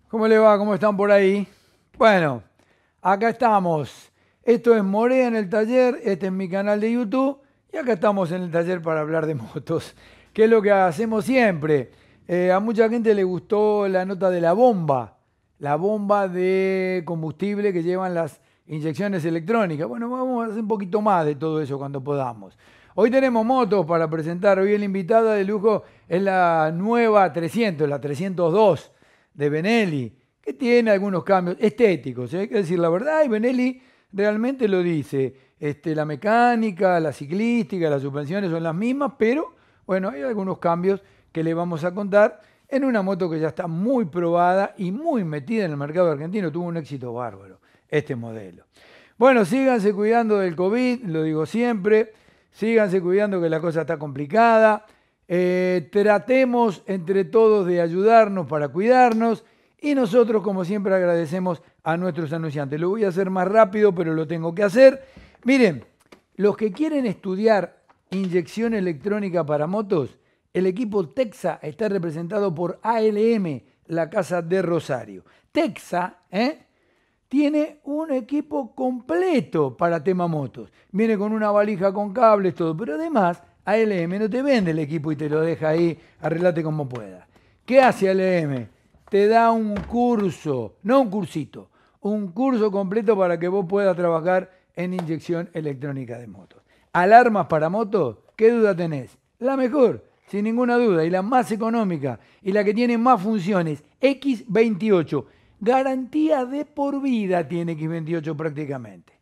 ¿Cómo le va? ¿Cómo están por ahí? Bueno, acá estamos. Esto es Morea en el taller, este es mi canal de YouTube y acá estamos en el taller para hablar de motos, que es lo que hacemos siempre. A mucha gente le gustó la nota de la bomba de combustible que llevan las inyecciones electrónicas. Bueno, vamos a hacer un poquito más de todo eso cuando podamos. Hoy tenemos motos para presentar. Hoy la invitada de lujo es la nueva 300, la 302 de Benelli, que tiene algunos cambios estéticos, hay que decir la verdad, y Benelli realmente lo dice. La mecánica, la ciclística, las suspensiones son las mismas, pero bueno, hay algunos cambios que le vamos a contar en una moto que ya está muy probada y muy metida en el mercado argentino. Tuvo un éxito bárbaro este modelo. Bueno, síganse cuidando del COVID, lo digo siempre, síganse cuidando que la cosa está complicada. Tratemos entre todos de ayudarnos para cuidarnos y nosotros, como siempre, agradecemos a nuestros anunciantes. Lo voy a hacer más rápido, pero lo tengo que hacer. Miren, los que quieren estudiar inyección electrónica para motos, el equipo Texa está representado por ALM, la casa de Rosario. Texa, tiene un equipo completo para tema motos. Viene con una valija con cables, todo, pero además ALM no te vende el equipo y te lo deja ahí, arreglate como pueda. ¿Qué hace ALM? Te da un curso, no un cursito, un curso completo para que vos puedas trabajar en inyección electrónica de motos. ¿Alarmas para motos? ¿Qué duda tenés? La mejor, sin ninguna duda, y la más económica, y la que tiene más funciones, X28. Garantía de por vida tiene X28 prácticamente.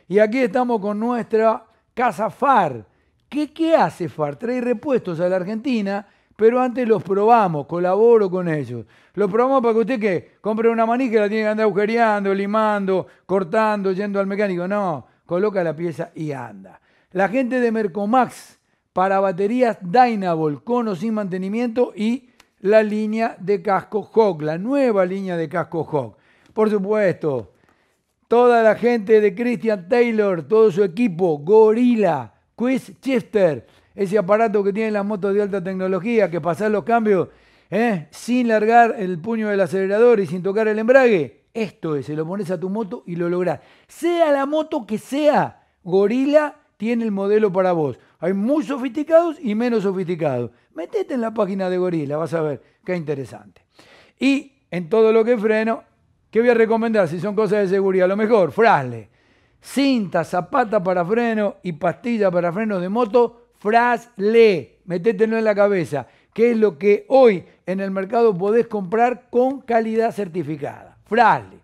Y aquí estamos con nuestra casa FAR. ¿Qué hace FAR? Trae repuestos a la Argentina, pero antes los probamos, colaboro con ellos. Los probamos para que usted ¿qué? Compre una manija y la tiene que andar agujereando, limando, cortando, yendo al mecánico. No, coloca la pieza y anda. La gente de Mercomax para baterías Dynavolt con o sin mantenimiento y la línea de casco Hawk, la nueva línea de casco Hawk. Por supuesto, toda la gente de Christian Taylor, todo su equipo, Gorilla, Quiz Shifter, ese aparato que tienen las motos de alta tecnología, que pasar los cambios sin largar el puño del acelerador y sin tocar el embrague. Esto es, se lo pones a tu moto y lo lográs. Sea la moto que sea, Gorilla tiene el modelo para vos. Hay muy sofisticados y menos sofisticados. Metete en la página de Gorilla, vas a ver qué interesante. Y en todo lo que es freno, ¿qué voy a recomendar si son cosas de seguridad? Lo mejor, Frasle. Cinta, zapata para freno y pastilla para freno de moto, Frasle. Metételo en la cabeza, que es lo que hoy en el mercado podés comprar con calidad certificada. Frasle.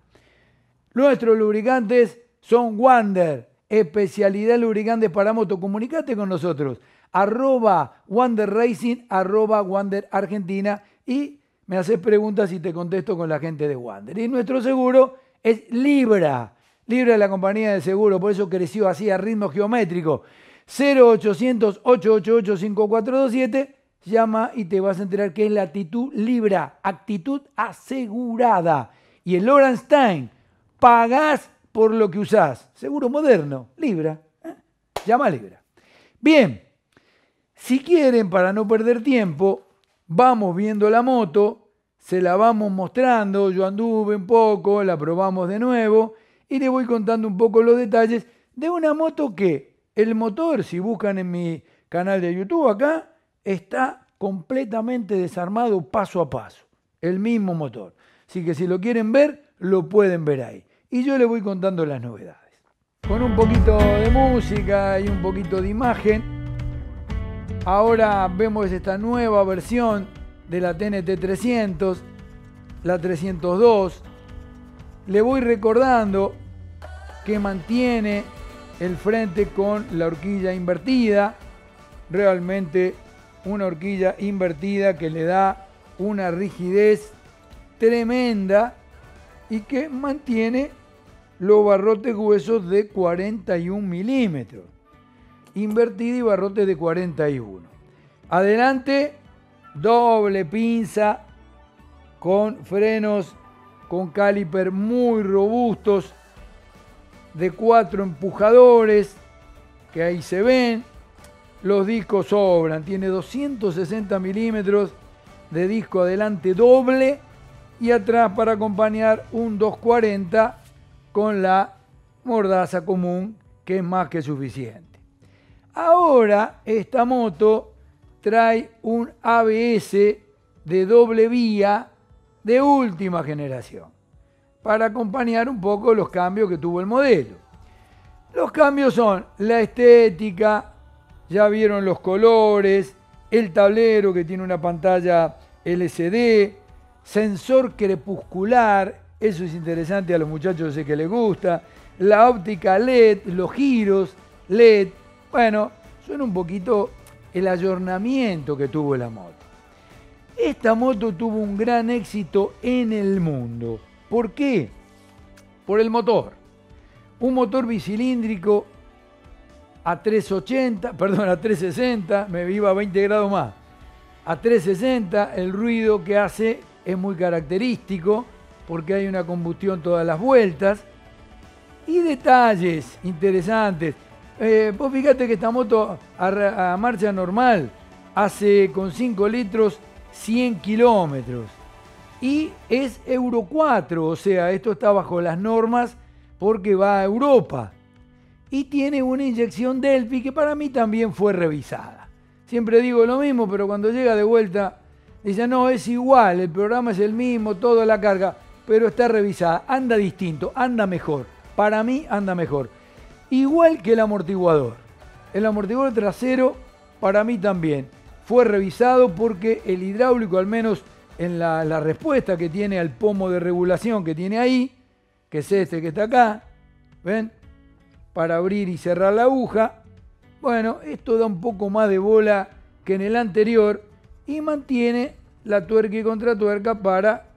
Nuestros lubricantes son Wander, especialidad lubricantes para moto. Comunicate con nosotros, @Wander Racing, @Wander Argentina, y me haces preguntas y te contesto con la gente de Wander. Y nuestro seguro es Libra. Libra es la compañía de seguro, por eso creció así a ritmo geométrico. 0800 888 5427, llama y te vas a enterar que es la actitud Libra, actitud asegurada. Y el Lorenstein, pagás por lo que usás. Seguro moderno, Libra. Llama a Libra. Bien, si quieren, para no perder tiempo, vamos viendo la moto, se la vamos mostrando, yo anduve un poco, la probamos de nuevo y les voy contando un poco los detalles de una moto que el motor, si buscan en mi canal de YouTube acá, está completamente desarmado paso a paso. El mismo motor. Así que si lo quieren ver, lo pueden ver ahí. Y yo les voy contando las novedades. Con un poquito de música y un poquito de imagen, ahora vemos esta nueva versión de la TNT 300, la 302. Le voy recordando que mantiene el frente con la horquilla invertida, realmente una horquilla invertida que le da una rigidez tremenda y que mantiene los barrotes gruesos de 41 milímetros, invertida y barrotes de 41. Adelante, doble pinza con frenos con caliper muy robustos de 4 empujadores, que ahí se ven. Los discos sobran, tiene 260 milímetros de disco adelante doble y atrás para acompañar un 240 con la mordaza común, que es más que suficiente. Ahora esta moto trae un ABS de doble vía de última generación para acompañar un poco los cambios que tuvo el modelo. Los cambios son la estética, ya vieron los colores, el tablero que tiene una pantalla LCD, sensor crepuscular, eso es interesante, a los muchachos sé que les gusta, la óptica LED, los giros LED, bueno, son un poquito el ayornamiento que tuvo la moto. Esta moto tuvo un gran éxito en el mundo. ¿Por qué? Por el motor. Un motor bicilíndrico a 360, me iba a 20 grados más. A 360, el ruido que hace es muy característico porque hay una combustión todas las vueltas. Y detalles interesantes. Vos fíjate que esta moto a marcha normal hace con 5 litros 100 kilómetros. Y es Euro 4, o sea, esto está bajo las normas porque va a Europa. Y tiene una inyección Delphi que para mí también fue revisada. Siempre digo lo mismo, pero cuando llega de vuelta, dice, no, es igual, el programa es el mismo, toda la carga, pero está revisada, anda distinto, anda mejor. Para mí anda mejor. Igual que el amortiguador. El amortiguador trasero, para mí también, fue revisado porque el hidráulico, al menos en la respuesta que tiene al pomo de regulación que tiene ahí, que es este que está acá, ¿ven? Para abrir y cerrar la aguja. Bueno, esto da un poco más de bola que en el anterior y mantiene la tuerca y contratuerca para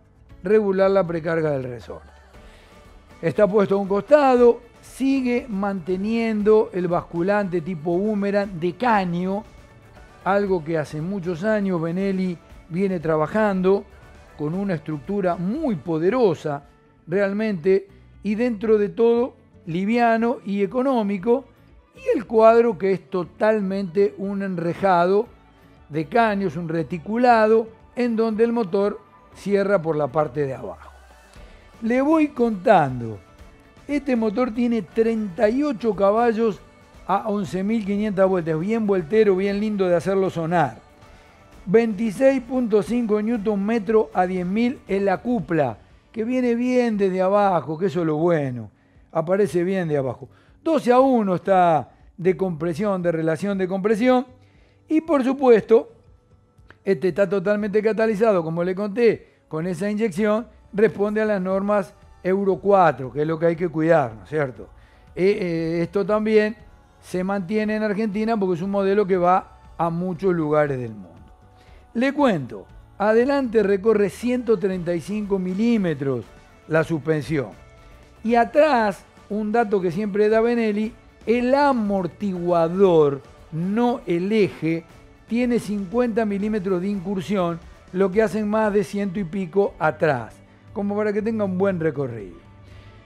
regular la precarga del resorte. Está puesto a un costado, sigue manteniendo el basculante tipo boomerang de caño, algo que hace muchos años Benelli viene trabajando con una estructura muy poderosa realmente y dentro de todo liviano y económico, y el cuadro que es totalmente un enrejado de caños, un reticulado en donde el motor cierra por la parte de abajo. Le voy contando, este motor tiene 38 caballos a 11.500 vueltas, bien vueltero, bien lindo de hacerlo sonar. 26.5 Nm a 10.000 en la cupla, que viene bien desde abajo, que eso es lo bueno, aparece bien de abajo. 12:1 está de compresión, de relación de compresión, y por supuesto, este está totalmente catalizado, como le conté, con esa inyección, responde a las normas Euro 4, que es lo que hay que cuidar, ¿no es cierto? Esto también se mantiene en Argentina porque es un modelo que va a muchos lugares del mundo. Le cuento, adelante recorre 135 milímetros la suspensión. Y atrás, un dato que siempre da Benelli, el amortiguador, no el eje, tiene 50 milímetros de incursión, lo que hacen más de 100 y pico atrás, como para que tenga un buen recorrido.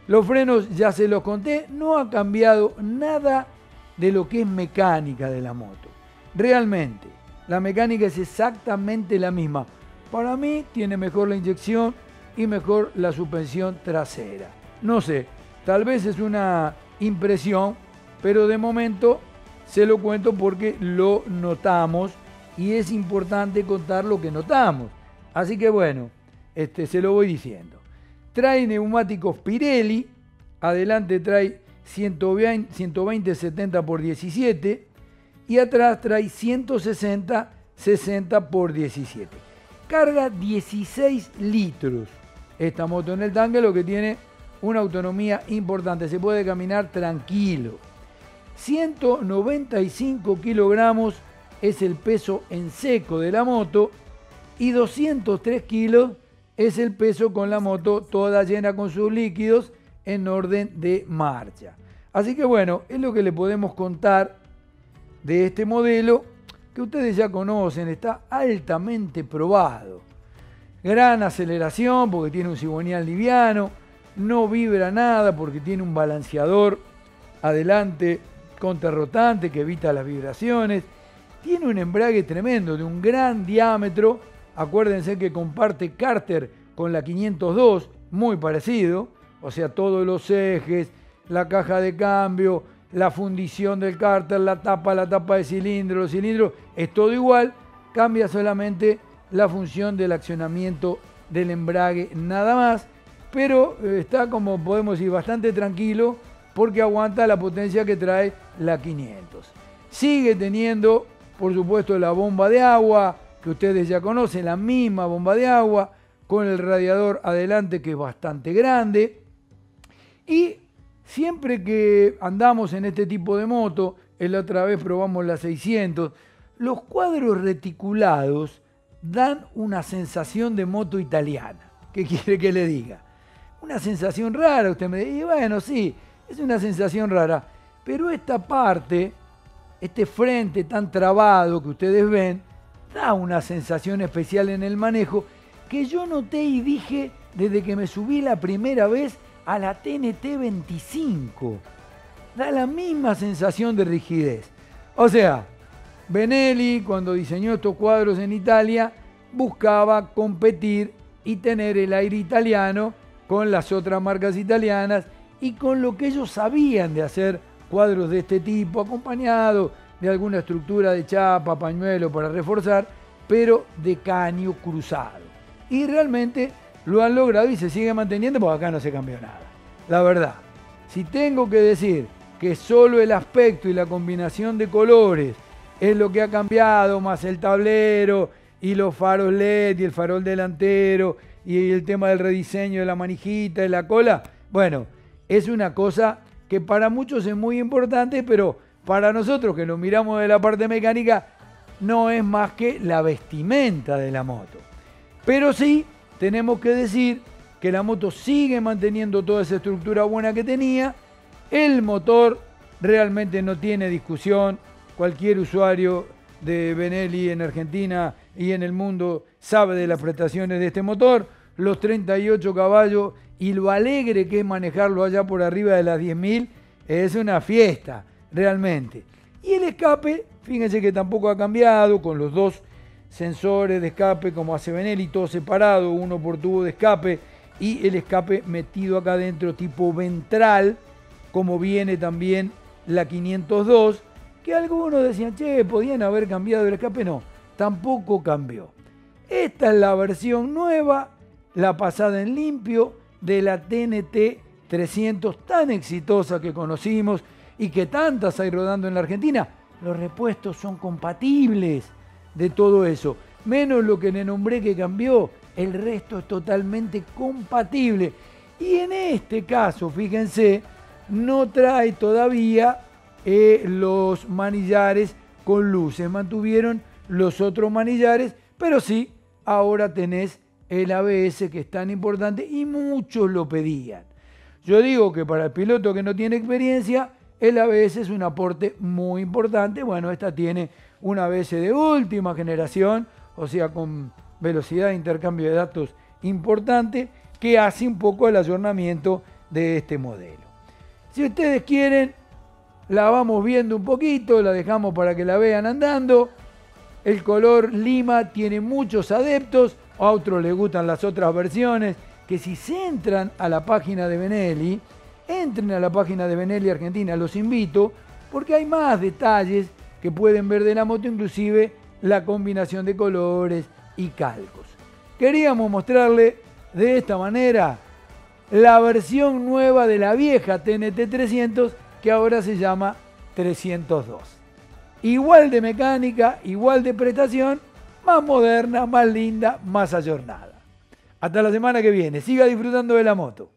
Los frenos ya se los conté, no ha cambiado nada de lo que es mecánica de la moto. Realmente, la mecánica es exactamente la misma. Para mí tiene mejor la inyección y mejor la suspensión trasera. No sé, tal vez es una impresión, pero de momento se lo cuento porque lo notamos y es importante contar lo que notamos. Así que bueno, se lo voy diciendo. Trae neumáticos Pirelli, adelante trae 120-70x17 y atrás trae 160-60x17. Carga 16 litros esta moto en el tanque, lo que tiene una autonomía importante, se puede caminar tranquilo. 195 kilogramos es el peso en seco de la moto y 203 kilos es el peso con la moto toda llena con sus líquidos en orden de marcha. Así que bueno, es lo que le podemos contar de este modelo que ustedes ya conocen, está altamente probado. Gran aceleración porque tiene un cigüeñal liviano, no vibra nada porque tiene un balanceador adelante contrarrotante que evita las vibraciones, tiene un embrague tremendo de un gran diámetro Acuérdense que comparte cárter con la 502, muy parecido, o sea, todos los ejes, la caja de cambio, la fundición del cárter, la tapa de cilindro, los cilindros, es todo igual, cambia solamente la función del accionamiento del embrague, nada más, pero está, como podemos decir, bastante tranquilo porque aguanta la potencia que trae la 500. Sigue teniendo, por supuesto, la bomba de agua, que ustedes ya conocen, la misma bomba de agua, con el radiador adelante que es bastante grande. Y siempre que andamos en este tipo de moto, la otra vez probamos la 600, los cuadros reticulados dan una sensación de moto italiana. ¿Qué quiere que le diga? Una sensación rara, usted me dice, y bueno, sí, es una sensación rara, pero esta parte, este frente tan trabado que ustedes ven, da una sensación especial en el manejo que yo noté y dije desde que me subí la primera vez a la TNT 25. Da la misma sensación de rigidez. O sea, Benelli, cuando diseñó estos cuadros en Italia, buscaba competir y tener el aire italiano con las otras marcas italianas y con lo que ellos sabían de hacer cuadros de este tipo, acompañados de alguna estructura de chapa, pañuelo para reforzar, pero de caño cruzado. Y realmente lo han logrado y se sigue manteniendo porque acá no se cambió nada. La verdad, si tengo que decir que solo el aspecto y la combinación de colores es lo que ha cambiado, más el tablero y los faros LED y el farol delantero y el tema del rediseño de la manijita y la cola, bueno, es una cosa que para muchos es muy importante, pero para nosotros que lo miramos de la parte mecánica, no es más que la vestimenta de la moto. Pero sí, tenemos que decir que la moto sigue manteniendo toda esa estructura buena que tenía. El motor realmente no tiene discusión. Cualquier usuario de Benelli en Argentina y en el mundo sabe de las prestaciones de este motor, los 38 caballos y lo alegre que es manejarlo allá por arriba de las 10.000, es una fiesta, realmente. Y el escape, fíjense que tampoco ha cambiado, con los dos sensores de escape como hace Benelli, todo separado, uno por tubo de escape y el escape metido acá adentro tipo ventral, como viene también la 502, que algunos decían, che, podían haber cambiado el escape. No, tampoco cambió. Esta es la versión nueva, la pasada en limpio, de la TNT 300 tan exitosa que conocimos y que tantas hay rodando en la Argentina. Los repuestos son compatibles de todo eso, menos lo que le nombré que cambió, el resto es totalmente compatible. Y en este caso, fíjense, no trae todavía los manillares con luces, mantuvieron los otros manillares, pero sí, ahora tenés el ABS, que es tan importante y muchos lo pedían. Yo digo que para el piloto que no tiene experiencia, el ABS es un aporte muy importante. Bueno, esta tiene un ABS de última generación, o sea, con velocidad de intercambio de datos importante, que hace un poco el ayornamiento de este modelo. Si ustedes quieren, la vamos viendo un poquito, la dejamos para que la vean andando. El color lima tiene muchos adeptos, a otros les gustan las otras versiones, que si se entran a la página de Benelli, entren a la página de Benelli Argentina, los invito, porque hay más detalles que pueden ver de la moto, inclusive la combinación de colores y calcos. Queríamos mostrarle de esta manera la versión nueva de la vieja TNT 300, que ahora se llama 302. Igual de mecánica, igual de prestación, más moderna, más linda, más ayornada. Hasta la semana que viene. Siga disfrutando de la moto.